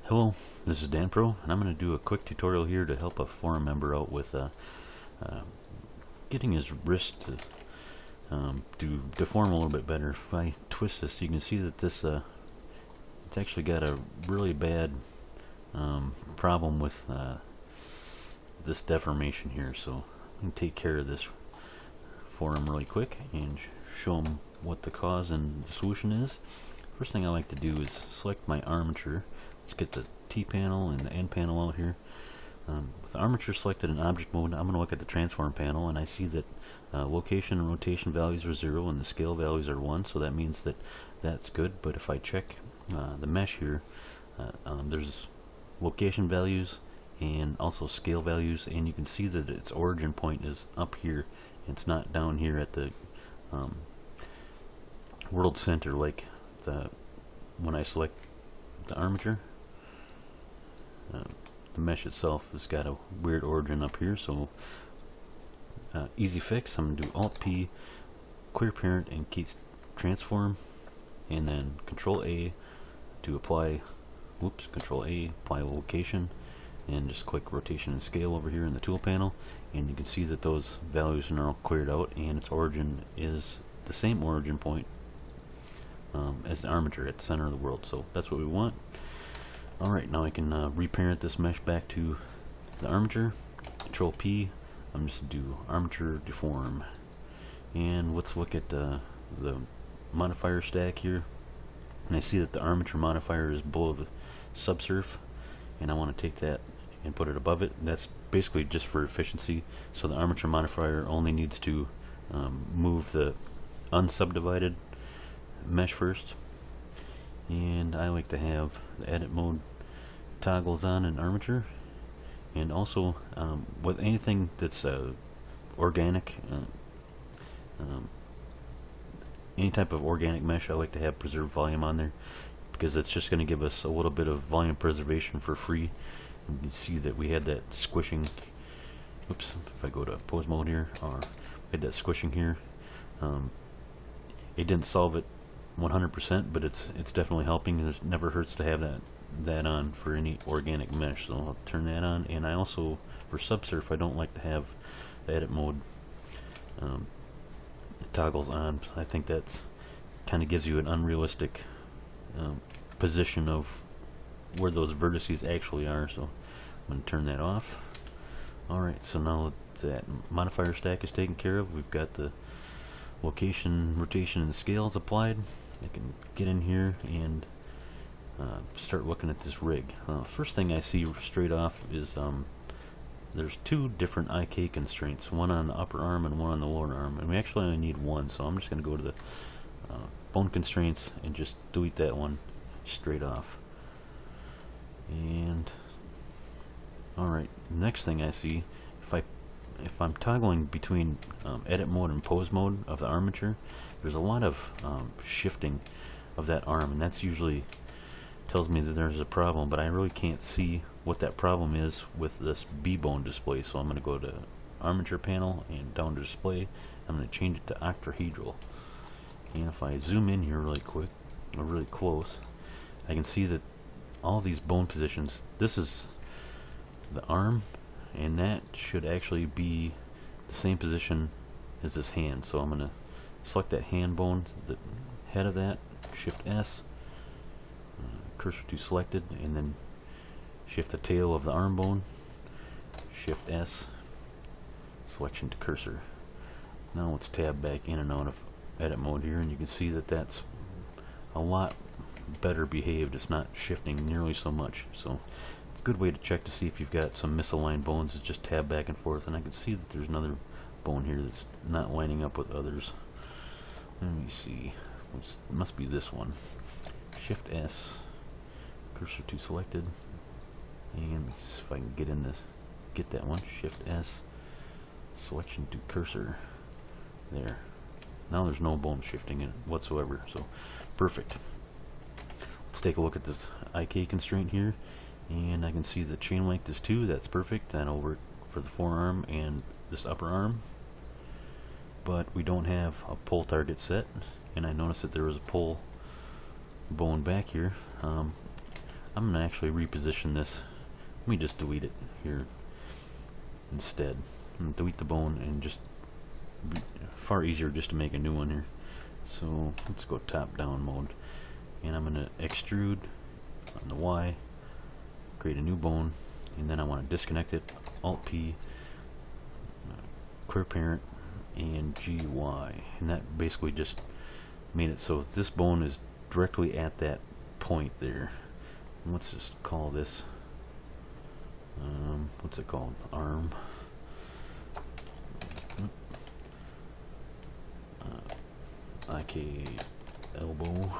Hello, this is Dan Pro, and I'm going to do a quick tutorial here to help a forum member out with getting his wrist to deform a little bit better. If I twist this, you can see that this it's actually got a really bad problem with this deformation here. So I can take care of this for him really quick and show him what the cause and the solution is. First thing I like to do is select my armature. Let's get the T panel and the N panel out here. With the armature selected in object mode, I'm going to look at the transform panel, and I see that location and rotation values are 0 and the scale values are 1, so that means that that's good. But if I check the mesh here, there's location values and also scale values, and you can see that its origin point is up here. It's not down here at the world center like when I select the armature. The mesh itself has got a weird origin up here, so easy fix. I'm going to do Alt P, clear parent, and keep transform, and then Control A to apply. Whoops, Control A, apply location, and just click rotation and scale over here in the tool panel, and you can see that those values are now cleared out, and its origin is the same origin point as the armature at the center of the world. So that's what we want. Alright, now I can reparent this mesh back to the armature. Control P, I'm just going to do armature deform. And let's look at the modifier stack here. And I see that the armature modifier is below the subsurf, and I want to take that and put it above it. That's basically just for efficiency. So the armature modifier only needs to move the unsubdivided mesh first. And I like to have the edit mode toggles on in armature, and also with anything that's organic, any type of organic mesh, I like to have preserve volume on there, because it's just going to give us a little bit of volume preservation for free. And you can see that we had that squishing. Oops, if I go to pose mode here, we had that squishing here. It didn't solve it 100%, but it's definitely helping. It never hurts to have that on for any organic mesh, so I'll turn that on. And I also, for subsurf, I don't like to have the edit mode toggles on. I think that's kind of gives you an unrealistic position of where those vertices actually are, so I'm going to turn that off. Alright, so now that modifier stack is taken care of, we've got the location, rotation, and scales applied. I can get in here and start looking at this rig. First thing I see straight off is there's two different IK constraints, one on the upper arm and one on the lower arm, and we actually only need one, so I'm just going to go to the bone constraints and just delete that one straight off. And alright, next thing I see, if I'm toggling between edit mode and pose mode of the armature, there's a lot of shifting of that arm, and that's usually tells me that there's a problem, but I really can't see what that problem is with this B-bone display. So I'm going to go to armature panel and down to display. I'm going to change it to octahedral, and if I zoom in here really quick or really close, I can see that all these bone positions, this is the arm, and that should actually be the same position as this hand. So I'm going to select that hand bone, the head of that, Shift S, cursor to selected, and then shift the tail of the arm bone, Shift S, selection to cursor. Now let's tab back in and out of edit mode here, and you can see that that's a lot better behaved. It's not shifting nearly so much. So a good way to check to see if you've got some misaligned bones is just tab back and forth, and I can see that there's another bone here that's not lining up with others. Let me see, it must be this one. Shift S, cursor to selected, and if I can get in this, get that one, Shift S, selection to cursor. There. Now there's no bone shifting in it whatsoever, so perfect. Let's take a look at this IK constraint here, and I can see the chain length is 2. That's perfect. That'll work for the forearm and this upper arm, but we don't have a pull target set, and I noticed that there was a pull bone back here. I'm gonna actually reposition this. Let me just delete it here instead. I'm gonna delete the bone and just far easier just to make a new one here. So let's go top down mode, and I'm gonna extrude on the Y, create a new bone, and then I want to disconnect it. Alt P, clear parent, and GY, and that basically just made it so this bone is directly at that point there. And let's just call this what's it called? Arm. IK elbow.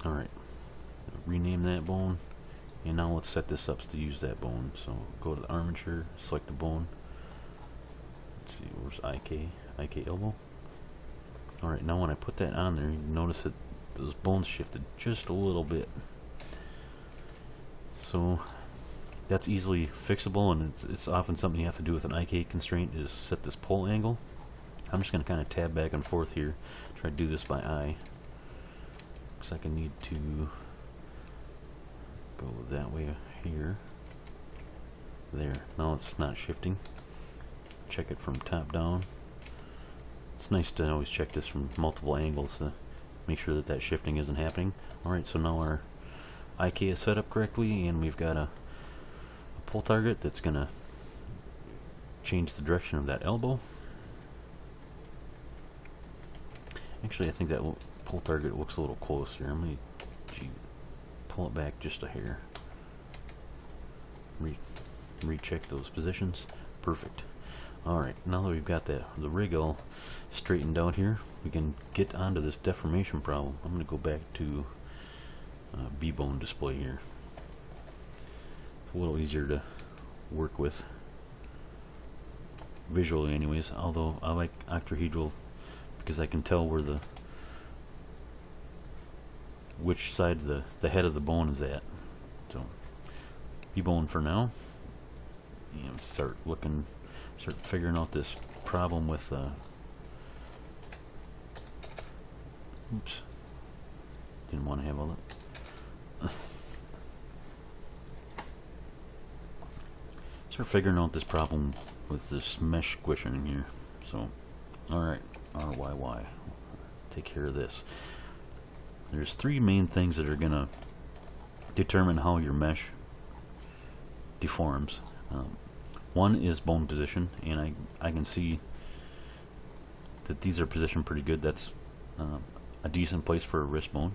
Alright, rename that bone, and now let's set this up to use that bone. So go to the armature, select the bone. Let's see, where's IK elbow. Alright, now when I put that on there, you notice that those bones shifted just a little bit. So that's easily fixable, and it's often something you have to do with an IK constraint, is set this pull angle. I'm just going to kind of tab back and forth here, try to do this by eye. Looks like I need to go that way here. There. Now it's not shifting. Check it from top down. It's nice to always check this from multiple angles to make sure that that shifting isn't happening. Alright, so now our IK is set up correctly, and we've got a pull target that's going to change the direction of that elbow. Actually, I think that pull target looks a little close here. I'm going to pull it back just a hair. Recheck those positions. Perfect. Alright, now that we've got the rig all straightened out here, we can get onto this deformation problem. I'm going to go back to B-bone display here. It's a little easier to work with visually anyways, although I like octahedral because I can tell where which side the head of the bone is at. So B-bone for now, and start figuring out this problem with oops, didn't want to have all that. Start figuring out this problem with this mesh squishing here. So alright, RYY, take care of this. There's three main things that are gonna determine how your mesh deforms. One is bone position, and I can see that these are positioned pretty good. That's a decent place for a wrist bone.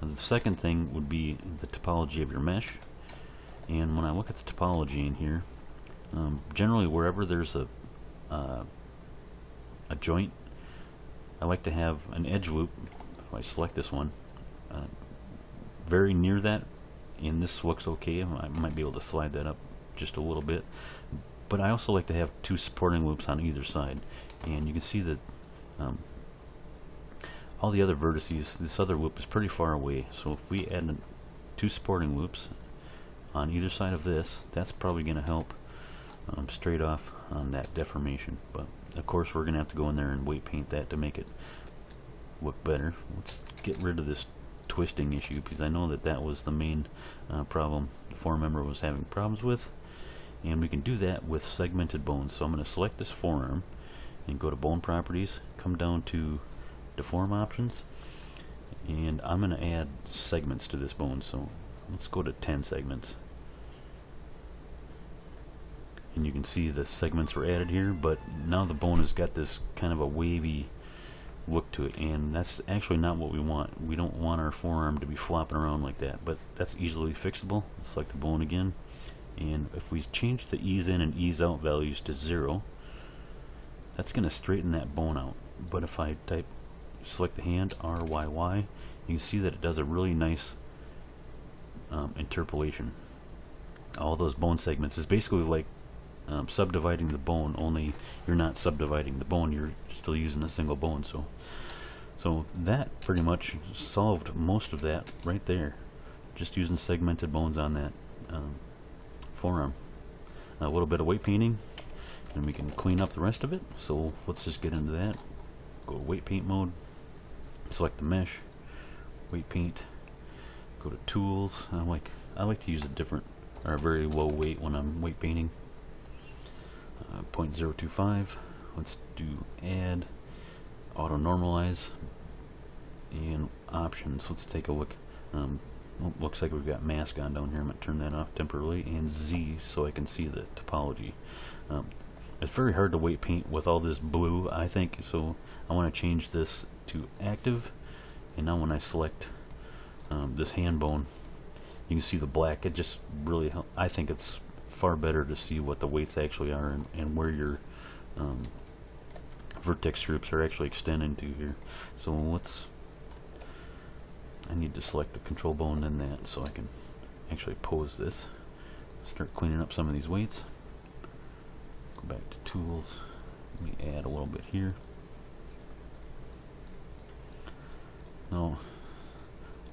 And the second thing would be the topology of your mesh. And when I look at the topology in here, generally wherever there's a joint, I like to have an edge loop. If I select this one, very near that, and this looks okay. I might be able to slide that up just a little bit, but I also like to have two supporting loops on either side. And you can see that all the other vertices, this other loop is pretty far away, so if we add two supporting loops on either side of this, that's probably going to help straight off on that deformation. But of course we're going to have to go in there and weight paint that to make it look better. Let's get rid of this twisting issue, because I know that that was the main problem the forearm member was having problems with, and we can do that with segmented bones. So I'm going to select this forearm and go to bone properties, come down to deform options, and I'm going to add segments to this bone. So let's go to 10 segments, and you can see the segments were added here, but now the bone has got this kind of a wavy look to it, and that's actually not what we want. We don't want our forearm to be flopping around like that, but that's easily fixable. Let's select the bone again, and if we change the ease in and ease out values to 0, that's going to straighten that bone out. But if I select the hand, RYY, you can see that it does a really nice interpolation. All those bone segments is basically like subdividing the bone, only you're not subdividing the bone, you're still using a single bone. So that pretty much solved most of that right there, just using segmented bones on that forearm. A little bit of weight painting, and we can clean up the rest of it. So let's just get into that. Go to weight paint mode, select the mesh, weight paint, Go to tools. I like to use a different or a very low weight when I'm weight painting. 0.025. Let's do add, auto normalize, and options. Let's take a look. Looks like we've got mask on down here. I'm going to turn that off temporarily, and Z so I can see the topology. It's very hard to weight paint with all this blue, I think, so I want to change this to active. And now when I select this hand bone, you can see the black. It just really I think it's far better to see what the weights actually are, and where your vertex groups are actually extending to here. So I need to select the control bone, then that, so I can actually pose this. Start cleaning up some of these weights. Go back to tools. Let me add a little bit here. Now,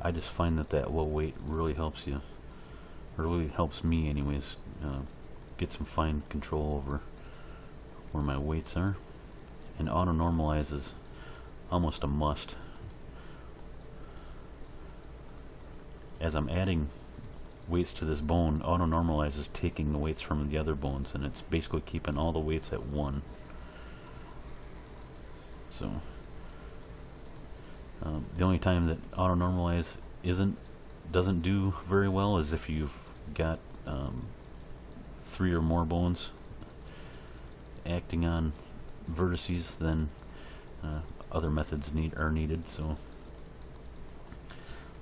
I just find that low weight really helps you, or really helps me anyways, get some fine control over where my weights are. And auto normalize is almost a must. As I'm adding weights to this bone, auto normalize is taking the weights from the other bones, and it's basically keeping all the weights at 1. So the only time that auto normalize doesn't do very well is if you've got 3 or more bones acting on vertices. Then other methods are needed. So,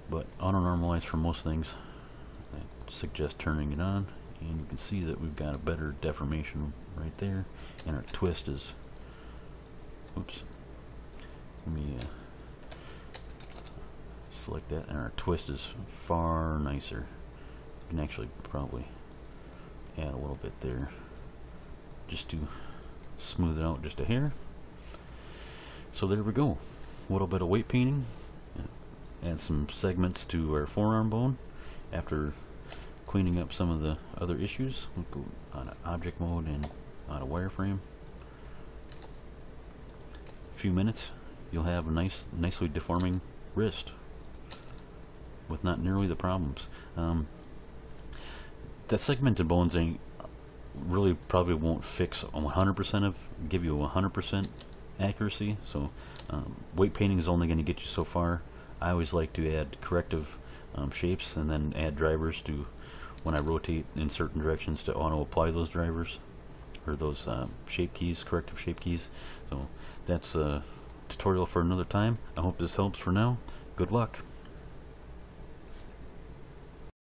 but auto normalize for most things, I suggest turning it on, and you can see that we've got a better deformation right there, and our twist is, oops, let me select that, and our twist is far nicer. You can actually probably add a little bit there just to smooth it out just a hair. So there we go, a little bit of weight painting. Add some segments to our forearm bone after cleaning up some of the other issues. We'll go out of object mode and out of wireframe. A few minutes, you'll have a nicely deforming wrist with not nearly the problems. That segmented bones really probably won't fix 100% give you 100% accuracy. So weight painting is only going to get you so far. I always like to add corrective shapes, and then add drivers to, when I rotate in certain directions, to auto apply those drivers, or those shape keys, corrective shape keys. So that's a tutorial for another time. I hope this helps for now. Good luck.